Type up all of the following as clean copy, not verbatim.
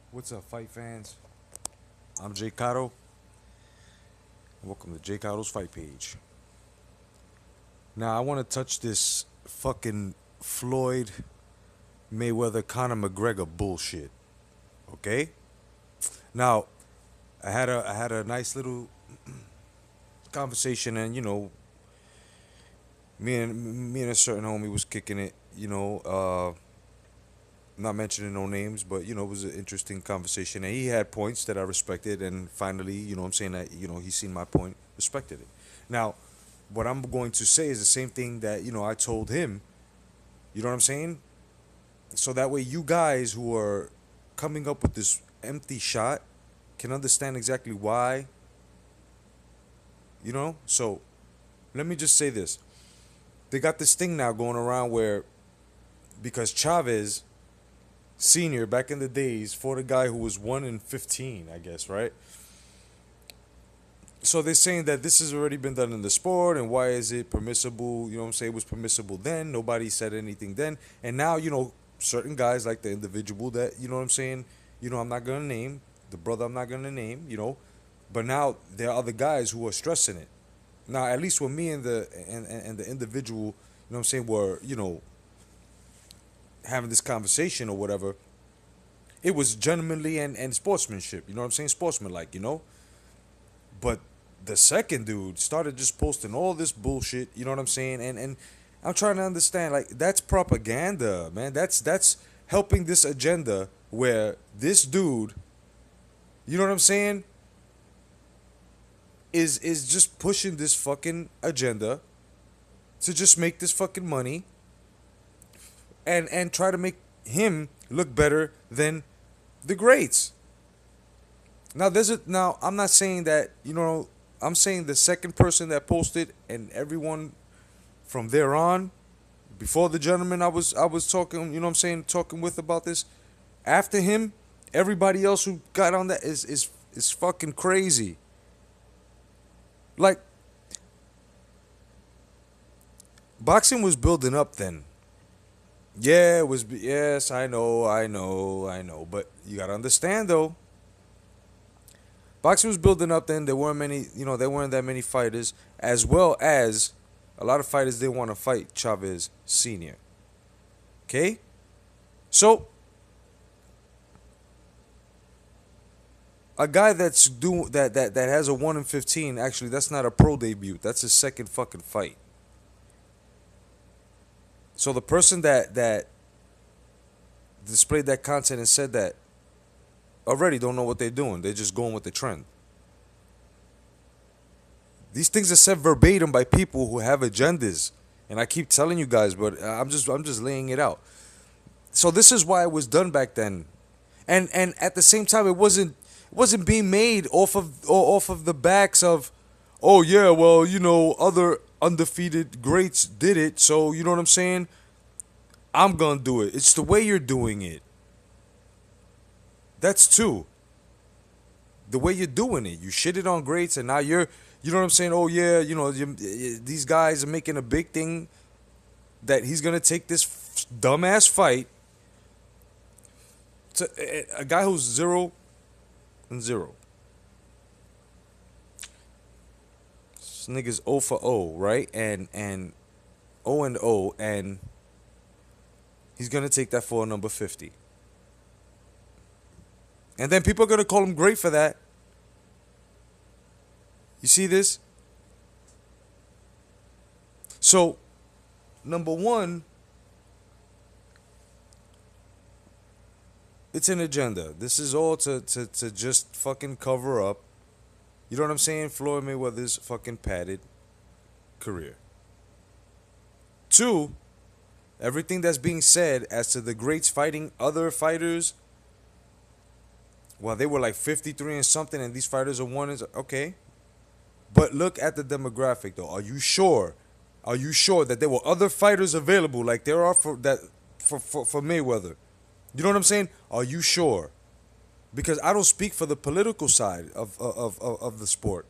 What's up, fight fans? I'm J.Cotto. Welcome to J.Cotto's Fight Page. Now, I want to touch this fucking Floyd Mayweather Conor McGregor bullshit. Okay? Now, I had a nice little conversation, and me and a certain homie was kicking it. Not mentioning no names, but it was an interesting conversation, and he had points that I respected, and finally, I'm saying that he seen my point, respected it. Now, what I'm going to say is the same thing that I told him. You know what I'm saying? So that way, you guys who are coming up with this empty shot can understand exactly why. So let me just say this: they got this thing now going around where because Chavez Senior back in the days fought a guy who was 1 in 15, I guess, right? So they're saying that this has already been done in the sport, and why is it permissible? You know what I'm saying? It was permissible then. Nobody said anything then, and now certain guys like the individual that what I'm saying. I'm not gonna name the brother. I'm not gonna name. But now there are other guys who are stressing it. Now, at least with me and the individual, what I'm saying, were having this conversation or whatever, it was gentlemanly and sportsmanship. You know what I'm saying? Sportsmanlike. But the second dude started just posting all this bullshit. You know what I'm saying? And I'm trying to understand. Like, that's propaganda, man. That's helping this agenda where this dude, you know what I'm saying, is just pushing this fucking agenda to just make this fucking money and try to make him look better than the greats. Now I'm not saying that, I'm saying the second person that posted and everyone from there on, before the gentleman I was talking, you know what I'm saying, talking with about this, after him, everybody else who got on that is fucking crazy. Like, boxing was building up then. Yeah, it was. Yes, I know. But you gotta understand though, boxing was building up then. There weren't that many fighters, as well as a lot of fighters didn't want to fight Chavez Senior. Okay, so a guy that's doing that has a 1 in 15. Actually, that's not a pro debut. That's his second fucking fight. So the person that displayed that content and said that already don't know what they're doing. They're just going with the trend. These things are said verbatim by people who have agendas, and I keep telling you guys, but I'm just laying it out. So this is why it was done back then, and at the same time, it wasn't being made off of the backs of, oh yeah, well other undefeated greats did it, so you know what I'm saying. I'm gonna do it. It's the way you're doing it. That's two. The way you're doing it. You shitted on greats, and now you know what I'm saying? Oh, yeah, these guys are making a big thing that he's going to take this dumbass fight to a guy who's 0-0. This nigga's 0 for 0, right? And 0-0, and he's going to take that for a number 50. And then people are going to call him great for that. You see this? So, number one, it's an agenda. This is all to just fucking cover up, you know what I'm saying, Floyd Mayweather's fucking padded career. Two, everything that's being said as to the greats fighting other fighters, well, they were like 53 and something, and these fighters are one. Is okay. But look at the demographic, though. Are you sure? Are you sure that there were other fighters available like there are for Mayweather? You know what I'm saying? Are you sure? Because I don't speak for the political side of the sport.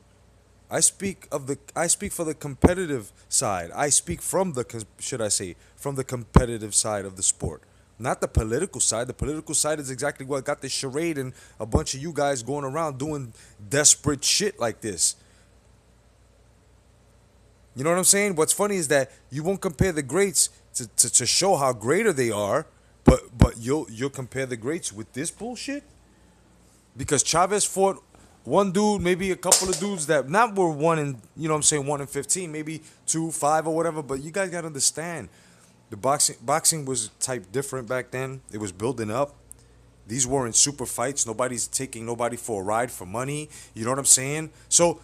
I speak for the competitive side. I speak from the should I say from the competitive side of the sport. Not the political side. The political side is exactly what got this charade and a bunch of you guys going around doing desperate shit like this. You know what I'm saying? What's funny is that you won't compare the greats to show how greater they are, but you'll compare the greats with this bullshit? Because Chavez fought one dude, maybe a couple of dudes that not were one in, you know what I'm saying, 1 in 15, maybe 2, 5 or whatever, but you guys gotta understand. The boxing was type different back then. It was building up. These weren't super fights. Nobody's taking nobody for a ride for money. You know what I'm saying? So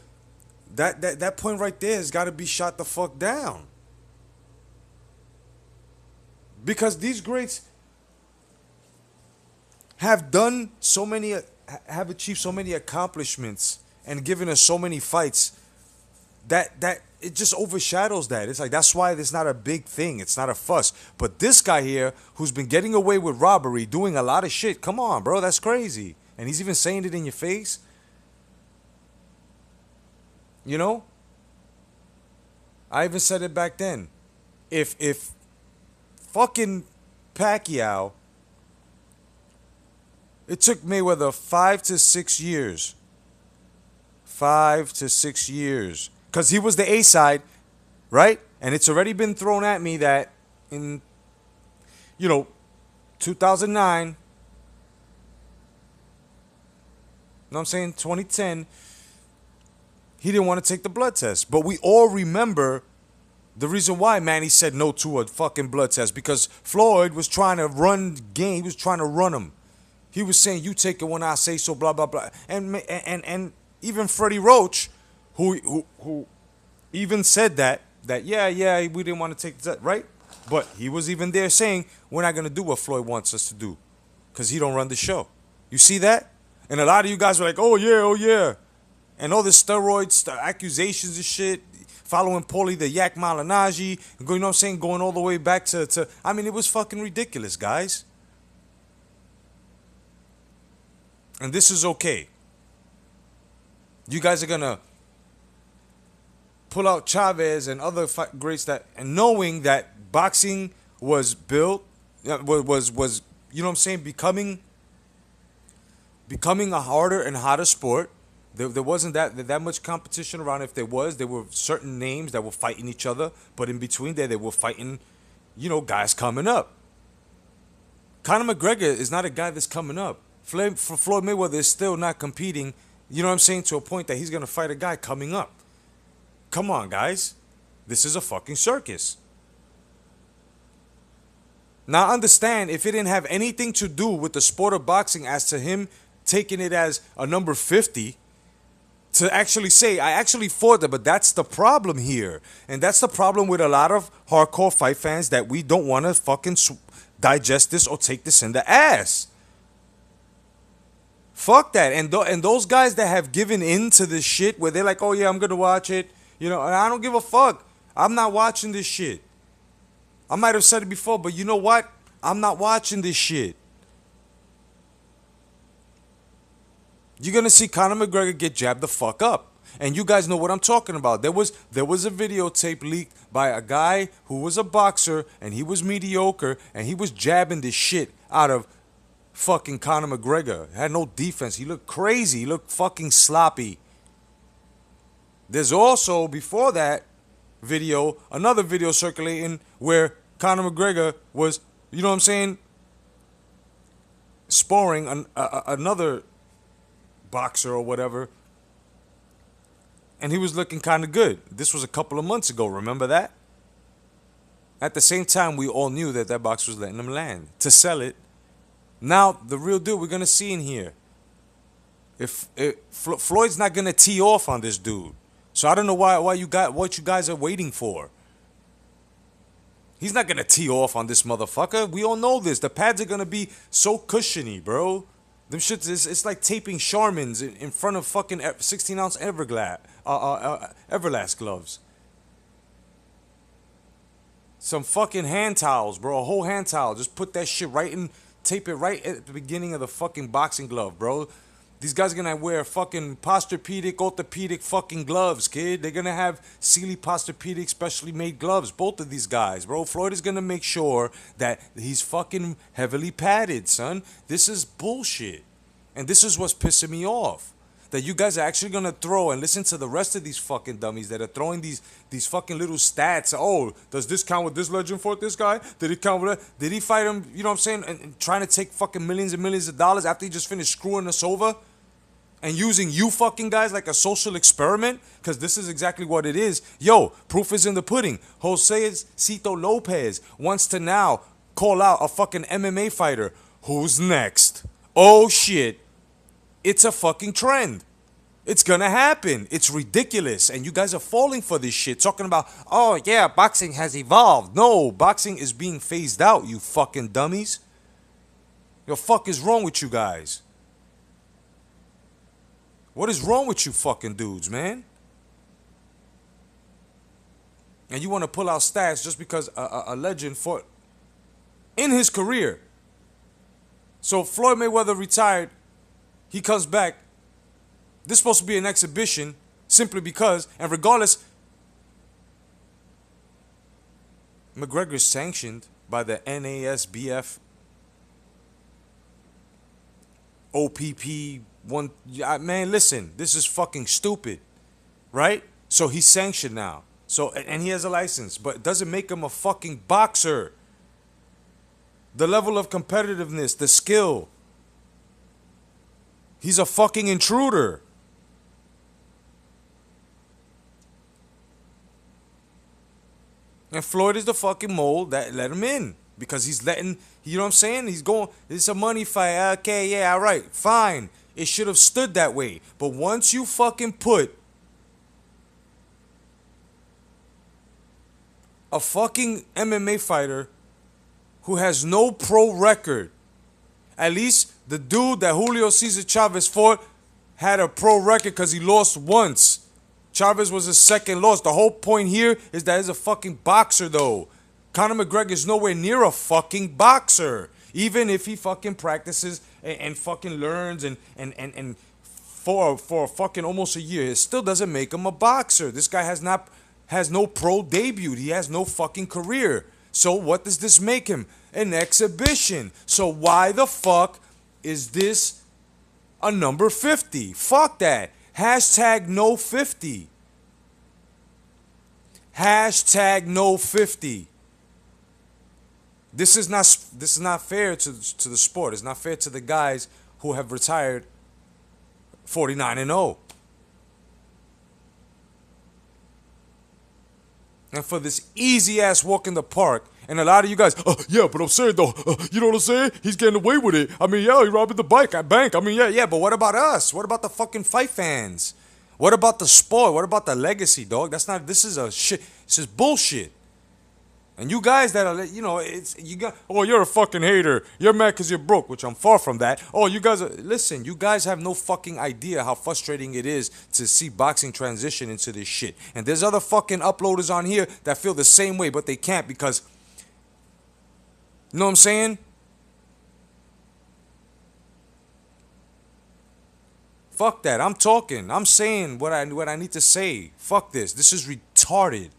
that point right there has got to be shot the fuck down. Because these greats have done so many, have achieved so many accomplishments and given us so many fights that it just overshadows that. It's like that's why it's not a big thing. It's not a fuss. But this guy here, who's been getting away with robbery, doing a lot of shit. Come on, bro, that's crazy. And he's even saying it in your face. You know? I even said it back then. If fucking Pacquiao, it took Mayweather 5 to 6 years. 5 to 6 years. Because he was the A side, right? And it's already been thrown at me that in, 2009, you know what I'm saying, 2010, he didn't want to take the blood test. But we all remember the reason why Manny said no to a fucking blood test. Because Floyd was trying to run game. He was trying to run him. He was saying, you take it when I say so, blah, blah, blah. And even Freddie Roach, who even said that yeah, we didn't want to take that, right? But he was even there saying, we're not going to do what Floyd wants us to do because he don't run the show. You see that? And a lot of you guys were like, oh yeah. And all this steroids, accusations and shit, following Paulie the Yak Malinaji, you know what I'm saying, going all the way back to I mean, it was fucking ridiculous, guys. And this is okay. You guys are going to pull out Chavez and other greats that, and knowing that boxing was built, was you know what I'm saying, becoming a harder and hotter sport. There wasn't that much competition around. If there were certain names that were fighting each other, but in between there, they were fighting, guys coming up. Conor McGregor is not a guy that's coming up. Floyd Mayweather is still not competing, you know what I'm saying, to a point that he's going to fight a guy coming up. Come on, guys. This is a fucking circus. Now, understand, if it didn't have anything to do with the sport of boxing as to him taking it as a number 50, to actually say, I actually fought that, but that's the problem here. And that's the problem with a lot of hardcore fight fans, that we don't want to fucking digest this or take this in the ass. Fuck that. And those guys that have given in to this shit where they're like, oh yeah, I'm going to watch it. And I don't give a fuck. I'm not watching this shit. I might have said it before, but you know what? I'm not watching this shit. You're going to see Conor McGregor get jabbed the fuck up. And you guys know what I'm talking about. There was a videotape leaked by a guy who was a boxer, and he was mediocre, and he was jabbing the shit out of fucking Conor McGregor. Had no defense. He looked crazy. He looked fucking sloppy. There's also, before that video, another video circulating where Conor McGregor was, you know what I'm saying, sparring another boxer or whatever, and he was looking kind of good. This was a couple of months ago, remember that? At the same time, we all knew that boxer was letting him land to sell it. Now, the real deal we're going to see in here, if Floyd's not going to tee off on this dude. So I don't know what you guys are waiting for. He's not going to tee off on this motherfucker. We all know this. The pads are going to be so cushiony, bro. Them shits, it's like taping Charmins in front of fucking 16-ounce Everlast gloves. Some fucking hand towels, bro. A whole hand towel. Just put that shit right in, tape it right at the beginning of the fucking boxing glove, bro. These guys are gonna wear fucking posturpedic, orthopedic fucking gloves, kid. They're gonna have Sealy posturpedic, specially made gloves. Both of these guys, bro. Floyd is gonna make sure that he's fucking heavily padded, son. This is bullshit. And this is what's pissing me off. That you guys are actually gonna throw and listen to the rest of these fucking dummies that are throwing these fucking little stats. Oh, does this count with this legend for this guy? Did it count with that? Did he fight him? You know what I'm saying? And trying to take fucking millions and millions of dollars after he just finished screwing us over? And using you fucking guys like a social experiment? Because this is exactly what it is. Yo, proof is in the pudding. Jose Cito Lopez wants to now call out a fucking MMA fighter. Who's next? Oh shit. It's a fucking trend. It's gonna happen. It's ridiculous. And you guys are falling for this shit. Talking about, oh yeah, boxing has evolved. No, boxing is being phased out, you fucking dummies. What the fuck is wrong with you guys? What is wrong with you fucking dudes, man? And you want to pull out stats just because a legend fought in his career. So Floyd Mayweather retired. He comes back. This is supposed to be an exhibition simply because, and regardless, McGregor is sanctioned by the NASBF OPP one. Man, listen, this is fucking stupid, right? So he's sanctioned now. So, and he has a license, but it doesn't make him a fucking boxer. The level of competitiveness, the skill. He's a fucking intruder. And Floyd is the fucking mole that let him in. Because he's letting, you know what I'm saying? He's going, it's a money fight. Okay, yeah, all right, fine. It should have stood that way. But once you fucking put a fucking MMA fighter who has no pro record, at least the dude that Julio Cesar Chavez fought had a pro record because he lost once. Chavez was his second loss. The whole point here is that he's a fucking boxer, though. Conor McGregor is nowhere near a fucking boxer. Even if he fucking practices and fucking learns and for fucking almost a year, it still doesn't make him a boxer. This guy has no pro debut. He has no fucking career. So what does this make him? An exhibition. So why the fuck is this a number 50? Fuck that. Hashtag no 50. Hashtag no 50. This is not fair to the sport. It's not fair to the guys who have retired 49-0. And for this easy ass walk in the park, and a lot of you guys, yeah, but I'm saying though, you know what I'm saying? He's getting away with it. I mean, yeah, he robbing the bank. I mean, yeah, but what about us? What about the fucking fight fans? What about the sport? What about the legacy, dog? This is a shit. This is bullshit. And you guys that are, you know, you're a fucking hater. You're mad because you're broke, which I'm far from that. Oh, listen, you guys have no fucking idea how frustrating it is to see boxing transition into this shit. And there's other fucking uploaders on here that feel the same way, but they can't because, you know what I'm saying? Fuck that. I'm talking. I'm saying what I need to say. Fuck this. This is retarded.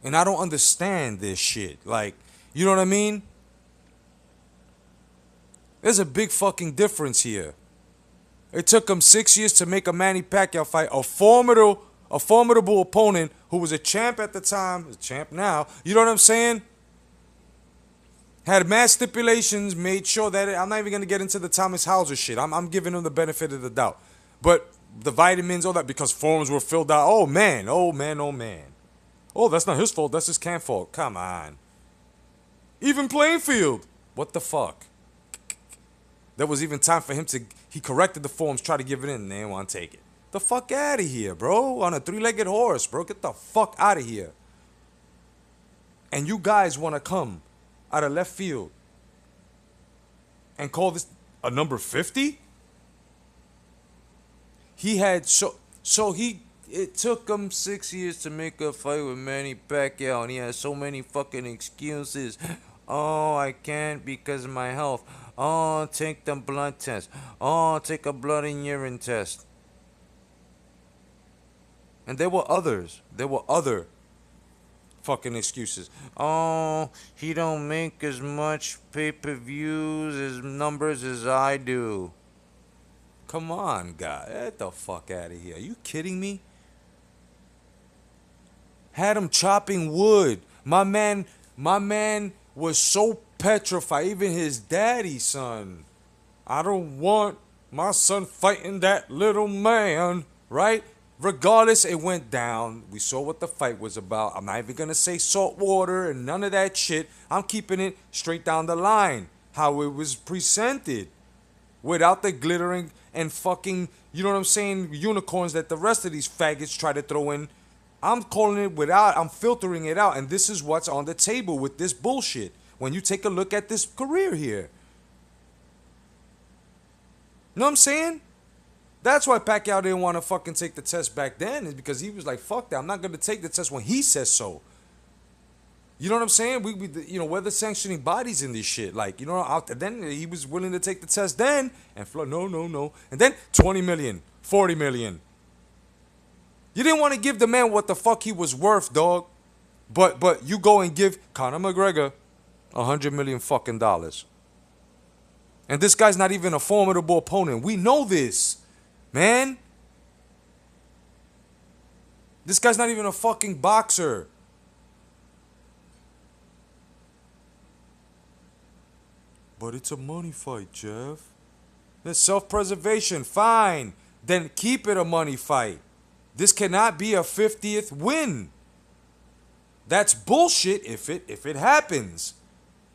And I don't understand this shit. Like, you know what I mean? There's a big fucking difference here. It took him 6 years to make a Manny Pacquiao fight, a formidable opponent who was a champ at the time, a champ now. You know what I'm saying? Had mad stipulations, made sure that I'm not even going to get into the Thomas Hauser shit. I'm giving him the benefit of the doubt. But the vitamins, all that, because forms were filled out. Oh, man. Oh, that's not his fault. That's his camp fault. Come on. Even playing field. What the fuck? There was even time for him to... He corrected the forms, tried to give it in, and they didn't want to take it. The fuck out of here, bro. On a three-legged horse, bro. Get the fuck out of here. And you guys want to come out of left field and call this a number 50? He had... It took him 6 years to make a fight with Manny Pacquiao, and he has so many fucking excuses. Oh, I can't because of my health. Oh, take the blood test. Oh, take a blood and urine test. And there were others. There were other fucking excuses. Oh, he don't make as much pay-per-views as numbers as I do. Come on, guy. Get the fuck out of here. Are you kidding me? Had him chopping wood. My man was so petrified. Even his daddy, son. I don't want my son fighting that little man, right? Regardless, it went down. We saw what the fight was about. I'm not even going to say salt water and none of that shit. I'm keeping it straight down the line. How it was presented. Without the glittering and fucking, you know what I'm saying, unicorns that the rest of these faggots try to throw in. I'm calling it without, I'm filtering it out. And this is what's on the table with this bullshit. When you take a look at this career here. You know what I'm saying? That's why Pacquiao didn't want to fucking take the test back then. Is because he was like, fuck that. I'm not going to take the test when he says so. You know what I'm saying? We're the sanctioning bodies in this shit. Like, you know, then he was willing to take the test then. And no. And then 20 million, 40 million. You didn't want to give the man what the fuck he was worth, dog. But you go and give Conor McGregor $100 million fucking dollars. And this guy's not even a formidable opponent. We know this, man. This guy's not even a fucking boxer. But it's a money fight, Jeff. It's self-preservation. Fine. Then keep it a money fight. This cannot be a 50th win. That's bullshit if it happens.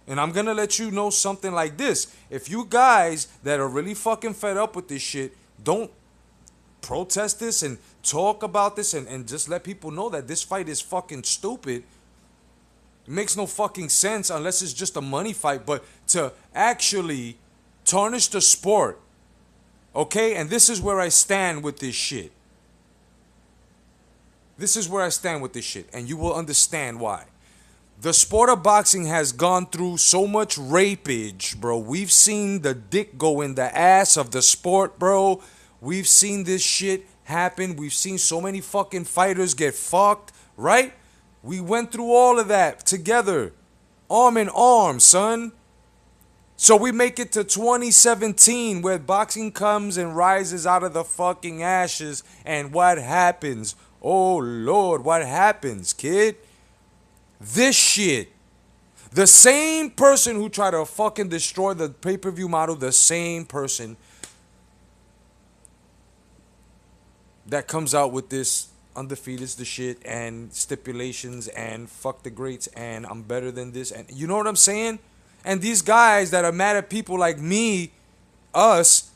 And I'm going to let you know something like this. If you guys that are really fucking fed up with this shit don't protest this and talk about this and just let people know that this fight is fucking stupid. It makes no fucking sense unless it's just a money fight. But to actually tarnish the sport, okay? And this is where I stand with this shit. This is where I stand with this shit. And you will understand why. The sport of boxing has gone through so much rapage, bro. We've seen the dick go in the ass of the sport, bro. We've seen this shit happen. We've seen so many fucking fighters get fucked, right? We went through all of that together. Arm in arm, son. So we make it to 2017 where boxing comes and rises out of the fucking ashes. And what happens? Oh, Lord, what happens, kid? This shit. The same person who tried to fucking destroy the pay-per-view model, the same person that comes out with this undefeated's the shit and stipulations and fuck the greats and I'm better than this. And you know what I'm saying? And these guys that are mad at people like me, us,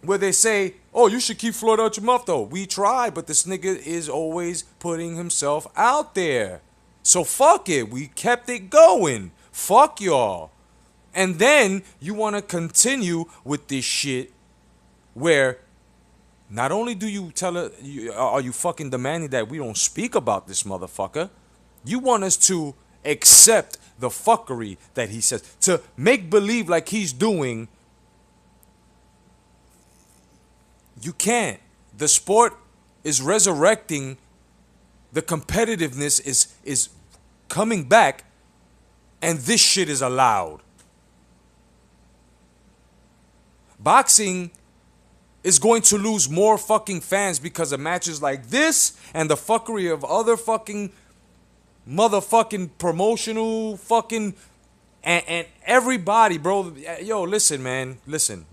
where they say, oh, you should keep Floyd out your mouth though. We try, but this nigga is always putting himself out there. So fuck it. We kept it going. Fuck y'all. And then you want to continue with this shit where not only do you tell her, are you fucking demanding that we don't speak about this motherfucker, you want us to accept the fuckery that he says, to make believe like he's doing. You can't. The sport is resurrecting. The competitiveness is coming back, and this shit is allowed. Boxing is going to lose more fucking fans because of matches like this and the fuckery of other fucking motherfucking promotional fucking and everybody, bro. Yo, listen, man. Listen.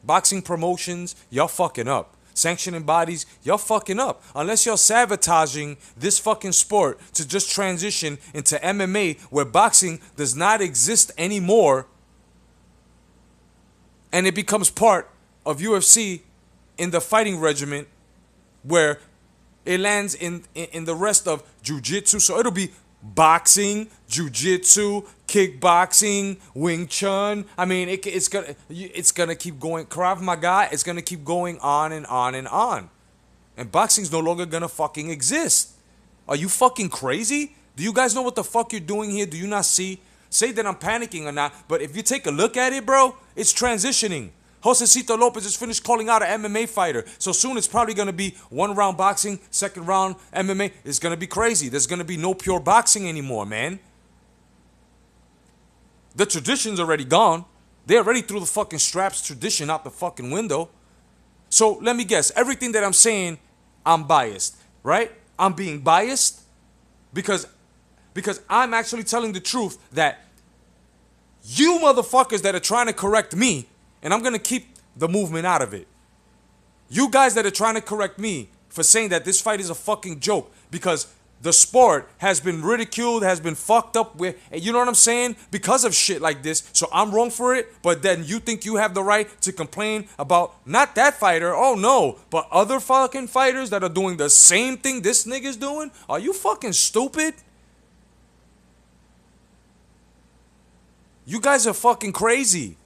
Boxing promotions, y'all fucking up. Sanctioning bodies, y'all fucking up. Unless you're sabotaging this fucking sport to just transition into MMA where boxing does not exist anymore and it becomes part of UFC in the fighting regiment where it lands in the rest of jiu-jitsu. So it'll be boxing, jiu-jitsu, kickboxing, Wing Chun. I mean, it's gonna keep going. Krav Maga, it's gonna keep going on and on and on. And boxing's no longer gonna fucking exist. Are you fucking crazy? Do you guys know what the fuck you're doing here? Do you not see? say that I'm panicking or not, but if you take a look at it, bro, it's transitioning. Josecito Lopez just finished calling out an MMA fighter. So soon it's probably going to be 1 round boxing, 2nd round MMA. It's going to be crazy. There's going to be no pure boxing anymore, man. The tradition's already gone. They already threw the fucking straps tradition out the fucking window. So let me guess. Everything that I'm saying, I'm biased, right? I'm being biased because I'm actually telling the truth that you motherfuckers that are trying to correct me, and I'm going to keep the movement out of it. You guys that are trying to correct me for saying that this fight is a fucking joke because the sport has been ridiculed, has been fucked up with, you know what I'm saying? Because of shit like this. So I'm wrong for it, but then you think you have the right to complain about not that fighter, oh no, but other fucking fighters that are doing the same thing this nigga's doing? Are you fucking stupid? You guys are fucking crazy.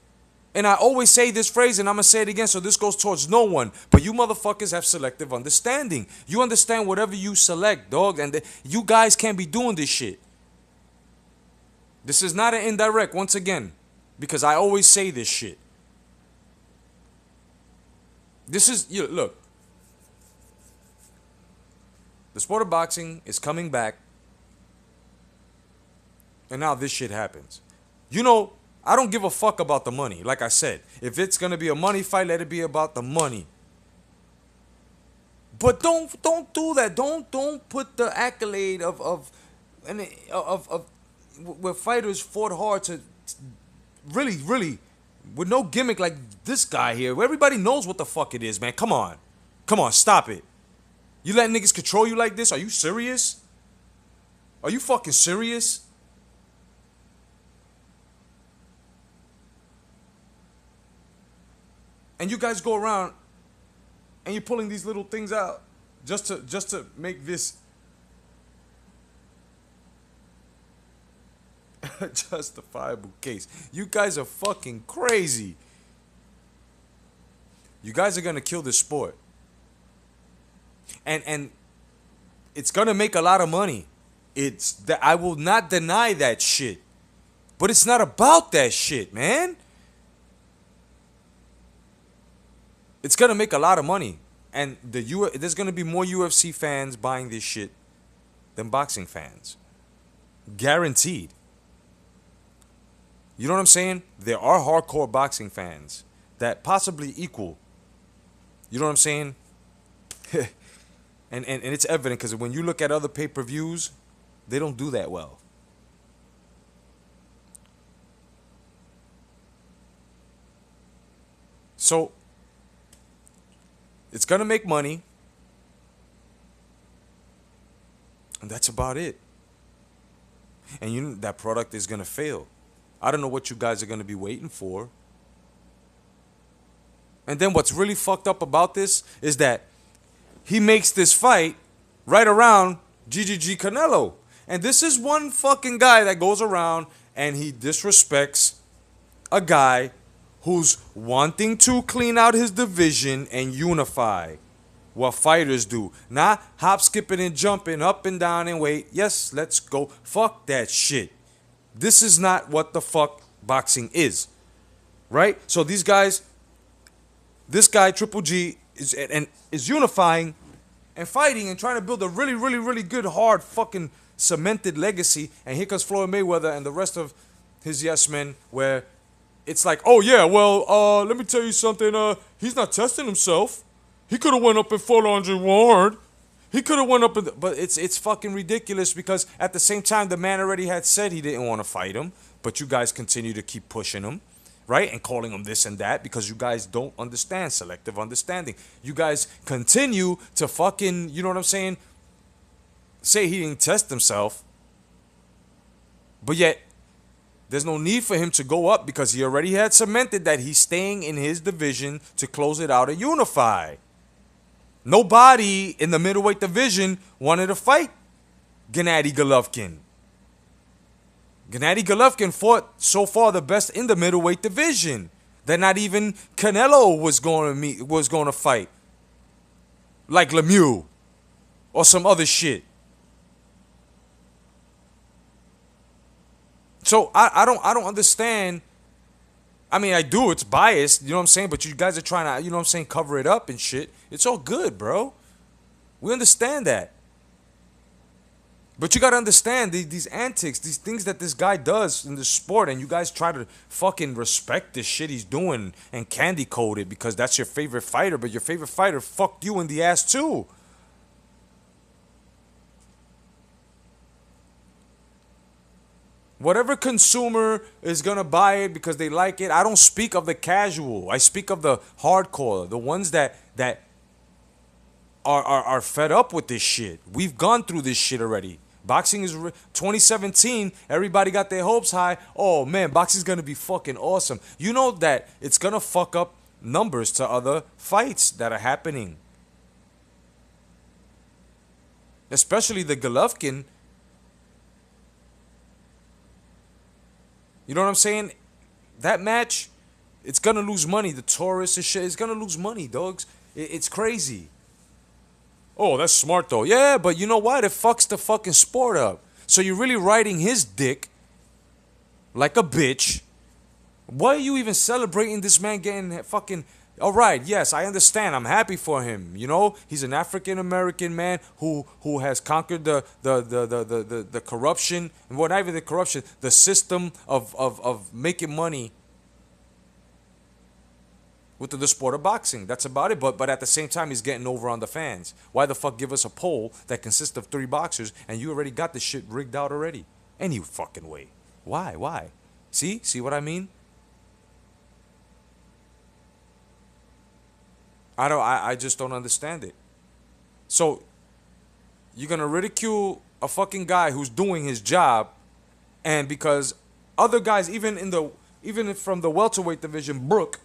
And I always say this phrase, and I'm going to say it again, so this goes towards no one. But you motherfuckers have selective understanding. You understand whatever you select, dog. And you guys can't be doing this shit. This is not an indirect, once again. Because I always say this shit. This is, look. The sport of boxing is coming back. And now this shit happens. You know, I don't give a fuck about the money. Like I said, if it's going to be a money fight, let it be about the money. But don't do that. Don't put the accolade of where fighters fought hard to really with no gimmick like this guy here. Where everybody knows what the fuck it is, man. Come on, stop it. You let niggas control you like this? Are you serious? Are you fucking serious? And you guys go around and you're pulling these little things out just to make this a justifiable case. You guys are fucking crazy. You guys are gonna kill this sport. And it's gonna make a lot of money. It's that I will not deny that shit. But it's not about that shit, man. It's going to make a lot of money. And there's going to be more UFC fans buying this shit than boxing fans. Guaranteed. You know what I'm saying? There are hardcore boxing fans that possibly equal. You know what I'm saying? and it's evident because when you look at other pay-per-views, they don't do that well. So it's going to make money. And that's about it. And that product is going to fail. I don't know what you guys are going to be waiting for. And then what's really fucked up about this is that he makes this fight right around GGG Canelo. And this is one fucking guy that goes around and he disrespects a guy who's wanting to clean out his division and unify what fighters do. Not hop, skipping, and jumping up and down and wait. Yes, let's go. Fuck that shit. This is not what the fuck boxing is. Right? So these guys, this guy, Triple G, is unifying and fighting and trying to build a really, really, really good, hard, fucking cemented legacy. And here comes Floyd Mayweather and the rest of his yes men where it's like, oh yeah, well, let me tell you something. He's not testing himself. He could have went up and fought Andre Ward. He could have went up and, but it's fucking ridiculous because at the same time the man already had said he didn't want to fight him, but you guys continue to keep pushing him, right, and calling him this and that because you guys don't understand selective understanding. You guys continue to fucking, you know what I'm saying? Say he didn't test himself, but yet. There's no need for him to go up because he already had cemented that he's staying in his division to close it out and unify. Nobody in the middleweight division wanted to fight Gennady Golovkin. Gennady Golovkin fought so far the best in the middleweight division that not even Canelo was going to fight. Like Lemieux or some other shit. So I don't understand. I mean, I do. It's biased. You know what I'm saying? But you guys are trying to, you know what I'm saying, cover it up and shit. It's all good, bro. We understand that. But you gotta understand these antics, these things that this guy does in the sport, and you guys try to fucking respect this shit he's doing and candy coat it because that's your favorite fighter, but your favorite fighter fucked you in the ass too. Whatever consumer is gonna buy it because they like it, I don't speak of the casual. I speak of the hardcore, the ones that are fed up with this shit. We've gone through this shit already. Boxing is 2017. Everybody got their hopes high. Oh man, boxing's gonna be fucking awesome. You know that it's gonna fuck up numbers to other fights that are happening. Especially the Golovkin. You know what I'm saying? That match, it's gonna lose money. The tourists and shit, it's gonna lose money, dogs. It's crazy. Oh, that's smart though. Yeah, but you know what? It fucks the fucking sport up. So you're really riding his dick like a bitch. Why are you even celebrating this man getting fucking... All right, yes, I understand. I'm happy for him. You know, he's an African American man who has conquered the corruption, and what not even the corruption, the system of making money with the sport of boxing. That's about it. But at the same time, he's getting over on the fans. Why the fuck give us a poll that consists of 3 boxers and you already got this shit rigged out already? Any fucking way. Why? Why? See what I mean? I just don't understand it. So you're gonna ridicule a fucking guy who's doing his job, and because other guys, even from the welterweight division, Brooke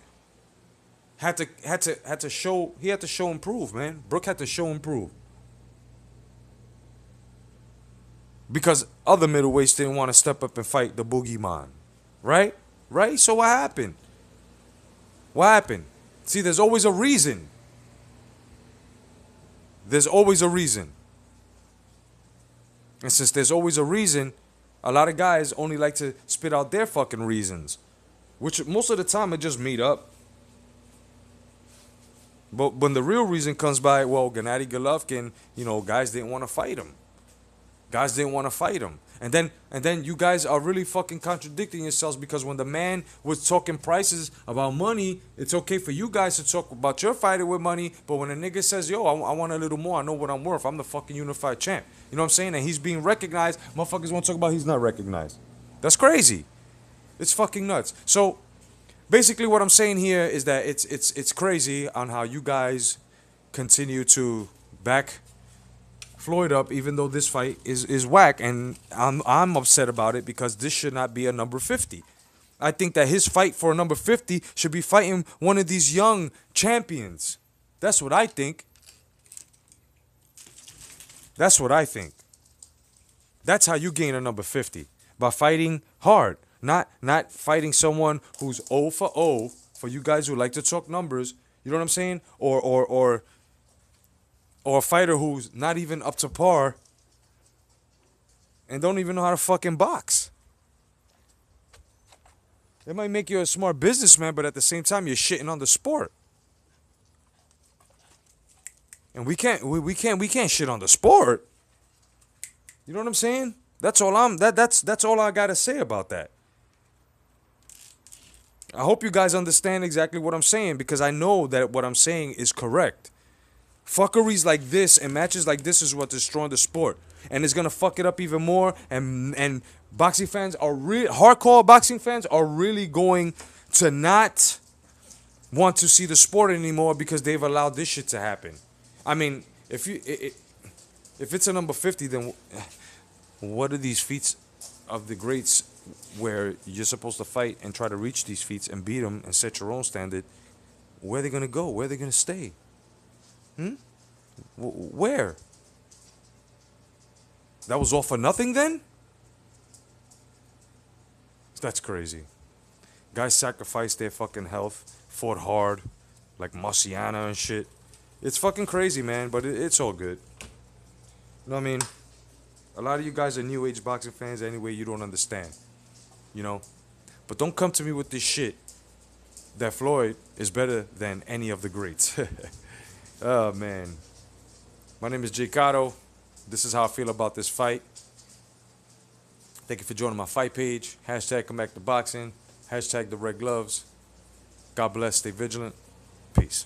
had to show improve, man. Brooke had to show improve. Because other middleweights didn't want to step up and fight the boogeyman. Right? Right? So what happened? What happened? See, there's always a reason. There's always a reason. And since there's always a reason, a lot of guys only like to spit out their fucking reasons. Which most of the time it just meet up. But when the real reason comes by, well, Gennady Golovkin, you know, guys didn't want to fight him. Guys didn't want to fight him. And then you guys are really fucking contradicting yourselves, because when the man was talking prices about money, it's okay for you guys to talk about your fighter with money, but when a nigga says, yo, I want a little more, I know what I'm worth, I'm the fucking unified champ. You know what I'm saying? And he's being recognized, motherfuckers want to talk about he's not recognized. That's crazy. It's fucking nuts. So basically what I'm saying here is that it's crazy on how you guys continue to back Floyd up, even though this fight is whack, and I'm upset about it because this should not be a number 50. I think that his fight for a number 50 should be fighting one of these young champions. That's what I think. That's what I think. That's how you gain a number 50, by fighting hard, not fighting someone who's 0 for 0. For you guys who like to talk numbers, you know what I'm saying, or a fighter who's not even up to par and don't even know how to fucking box. It might make you a smart businessman, but at the same time, you're shitting on the sport. And we can't shit on the sport. You know what I'm saying? That's all I gotta say about that. I hope you guys understand exactly what I'm saying, because I know that what I'm saying is correct. Fuckeries like this and matches like this is what's destroying the sport, and it's gonna fuck it up even more. And boxing fans are hardcore boxing fans are really going to not want to see the sport anymore because they've allowed this shit to happen. I mean, if it's a number 50, then what are these feats of the greats where you're supposed to fight and try to reach these feats and beat them and set your own standard? Where are they gonna go? Where are they gonna stay? Where? That was all for nothing then? That's crazy. Guys sacrificed their fucking health, fought hard, like Marciano and shit. It's fucking crazy, man, but it's all good. You know what I mean? A lot of you guys are new age boxing fans anyway, you don't understand. you know. But don't come to me with this shit that Floyd is better than any of the greats. Oh, man. My name is J.Cotto. This is how I feel about this fight. Thank you for joining my fight page. Hashtag come back to boxing. Hashtag the red gloves. God bless. Stay vigilant. Peace.